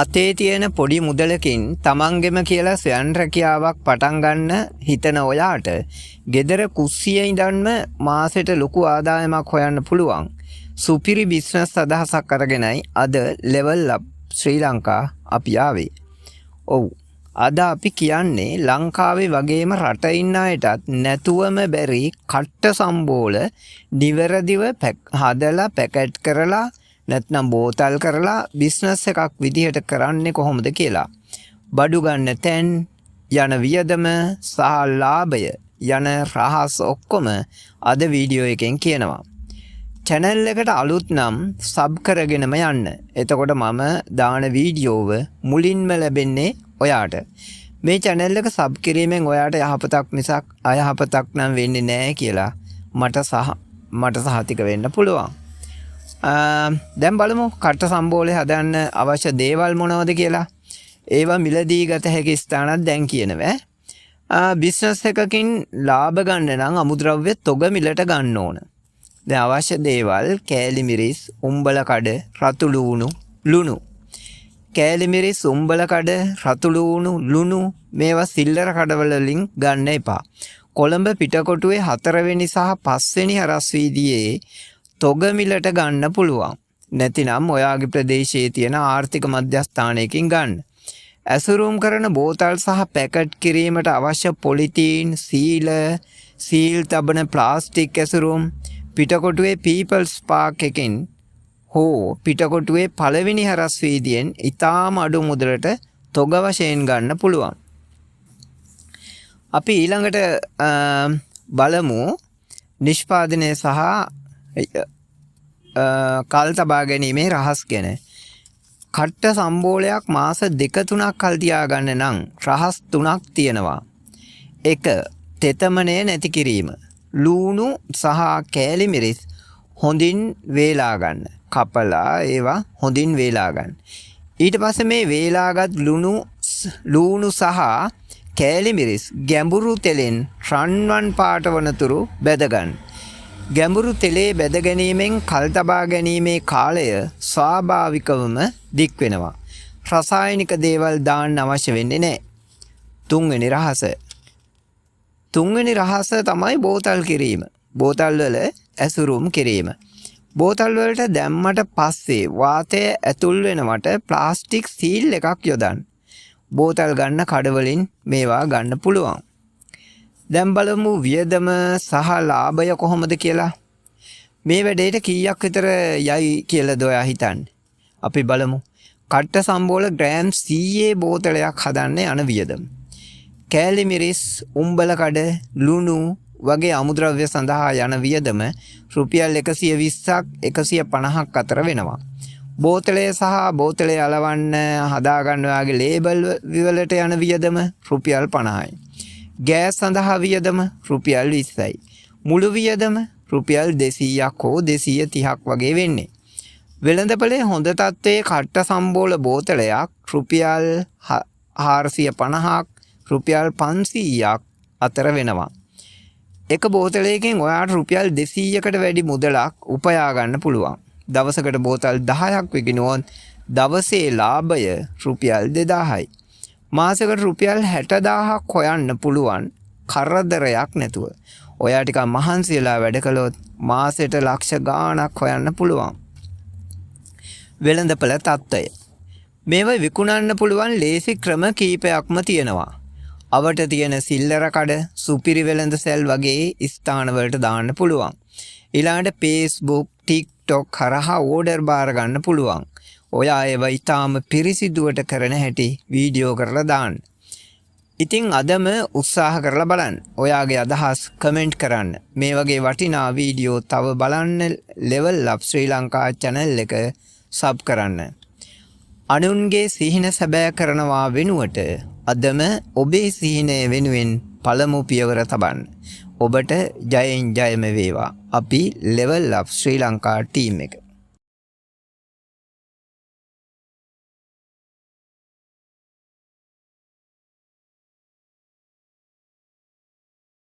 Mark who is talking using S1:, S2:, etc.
S1: අතේ තියෙන පොඩි මුදලකින් තමන්ගෙම කියලා ස්වයං රැකියාවක් පටන් ගන්න හිතන ඔයාට ගෙදර කුස්සියේ ඉඳන්ම මාසෙට ලොකු ආදායමක් හොයන්න පුළුවන්. සුපිරි බිස්නස් අදහසක් අරගෙනයි අද ලෙවල් අප් ශ්‍රී ලංකා අපි ආවේ. ඔව්. අද අපි කියන්නේ ලංකාවේ වගේම රට ඉන්න අයටත් නැතුවම බැරි කට්ට සම්බෝල නිවැරදිව හදලා පැකට් කරලා නැත්නම් බෝතල් කරලා බිස්නස් එකක් විදිහට කරන්නේ කොහොමද කියලා. බඩු ගන්න තැන් යන වියදම සහ ලාභය යන රහස් ඔක්කොම අද වීඩියෝ එකෙන් කියනවා. channel එකට අලුත් නම් සබ් කරගෙනම යන්න. එතකොට මම දාන වීඩියෝව මුලින්ම ලැබෙන්නේ ඔයාට. මේ channel එක සබ් කිරීමෙන් ඔයාට යහපතක් මිසක් අයහපතක් නම් වෙන්නේ නැහැ කියලා මට සහතික වෙන්න පුළුවන්. දැන් බලමු කට්ට සම්බෝලේ හදන්න අවශ්‍ය දේවල් මොනවද කියලා. ඒවා මිලදී ගත හැකි ස්ථානක් දැන් කියනවා. බිස්නස් එකකින් ලාභ ගන්න නම් අමුද්‍රව්‍ය තොග මිලට ගන්න ඕන. දැන් අවශ්‍ය දේවල් කෑලි මිරිස්, උම්බල කඩ, රතු ලුණු. කෑලි මිරිස්, උම්බල කඩ, රතු ලුණු මේවා සිල්ලර කඩවල වලින් ගන්න එපා. කොළඹ පිටකොටුවේ 4 වෙනි සහ 5 වෙනි හරස් වීදියේ තොග මිලට ගන්න පුළුවන්. නැතිනම් ඔයාගේ ප්‍රදේශයේ තියෙන ආර්ථික මධ්‍යස්ථානයකින් ගන්න. ඇසුරුම් කරන බෝතල් සහ පැකට් කිරීමට අවශ්‍ය පොලිතීන්, සීල් තබන ප්ලාස්ටික් ඇසුරුම් පිටකොටුවේ පීපල්ස් පාක් එකකින් හෝ පිටකොටුවේ 1 වෙනි හරස් වීදියෙන් ඉතාම අඩු මුදලට තොග වශයෙන් ගන්න පුළුවන්. අපි ඊළඟට බලමු නිෂ්පාදනය සහ කල් තබා ගැනීමේ රහස් ගැන. කට්ට සම්බෝලයක් මාස 2-3ක් කල් තියාගන්න නම් රහස් 3ක් තියෙනවා. 1. තෙතමනය නැති කිරීම. ලුණු සහ කෑලි මිරිස් හොඳින් වේලා ගන්න. කපලා ඒවා හොඳින් වේලා ගන්න. ඊට පස්සේ මේ වේලාගත් ලුණු සහ කෑලි මිරිස් ගැඹුරු තෙලෙන් රන්වන් පාට වනතුරු බැද ගන්න. ගැඹුරු තෙලේ බැද ගැනීමෙන් කල් තබා ගැනීමේ කාලය ස්වාභාවිකවම දික් වෙනවා. රසායනික දේවල් දාන්න අවශ්‍ය වෙන්නේ නැහැ. 3 වෙනි රහස. 3 වෙනි රහස තමයි බෝතල් කිරීම. බෝතල් වල ඇසුරුම් කිරීම. බෝතල් වලට දැම්මට පස්සේ වාතය ඇතුල් වෙනවට ප්ලාස්ටික් සීල් එකක් යොදන්න. බෝතල් ගන්න කඩවලින් මේවා ගන්න පුළුවන්. දැන් බලමු වියදම සහ ලාභය කොහොමද කියලා. මේ වැඩේට කීයක් විතර යයි කියලාද ඔයා හිතන්නේ? අපි බලමු. කට්ට සම්බෝල ග්‍රෑම් 100 බෝතලයක් හදන්න යන වියදම. කෑලි මිරිස්, උම්බල කඩ, ලුණු වගේ අමුද්‍රව්‍ය සඳහා යන වියදම රුපියල් 120ක් 150ක් අතර වෙනවා. බෝතලය සහ බෝතලය අලවන්න හදාගන්න ඔයාගේ ලේබල් වලට යන වියදම රුපියල් 50යි. ගෑස් සඳහා වියදම රුපියල් 20යි. මුළු වියදම රුපියල් 200ක් හෝ 230ක් වගේ වෙන්නේ. වෙළඳපොලේ හොඳ තත්ත්වයේ කට්ට සම්බෝල බෝතලයක් රුපියල් 450ක් රුපියල් 500ක් අතර වෙනවා. එක බෝතලයකින් ඔයාට රුපියල් 200කට වැඩි මුදලක් උපයා ගන්න පුළුවන්. දවසකට බෝතල් 10ක් විකිණුවොත් දවසේ ලාභය රුපියල් 2000යි. මාසෙකට රුපියල් 60000ක් හොයන්න පුළුවන් කරදරයක් නැතුව. ඔයා ටිකක් මහන්සියලා වැඩ කළොත් මාසෙට ලක්ෂ ගාණක් හොයන්න පුළුවන්. වෙළඳපොළ තත්ත්වය. මේවා විකුණන්න පුළුවන් ලේසි ක්‍රම කීපයක්ම තියෙනවා. අවට තියෙන සිල්ලර කඩ, සුපිරි වෙළඳ සැල් වගේ ස්ථානවලට දාන්න පුළුවන්. ඊළඟට Facebook, TikTok කරහා ඕඩර් බාර ගන්න පුළුවන්. ඔයා ඒවා ඊටාම පිරිසිදුවට කරන හැටි වීඩියෝ කරලා දාන්න. ඉතින් අදම උත්සාහ කරලා බලන්න. ඔයාගේ අදහස් කමෙන්ට් කරන්න. මේ වගේ වටිනා වීඩියෝ තව බලන්න ලෙවල් අප් ශ්‍රී ලංකා channel එක සබ් කරන්න. අනුන්ගේ සිහින සැබෑ කරනවා වෙනුවට අදම ඔබේ සිහිනය වෙනුවෙන් පළමු පියවර තබන්න. ඔබට ජයෙන් ජයම වේවා. අපි ලෙවල් අප් ශ්‍රී ලංකා ටීම් එක.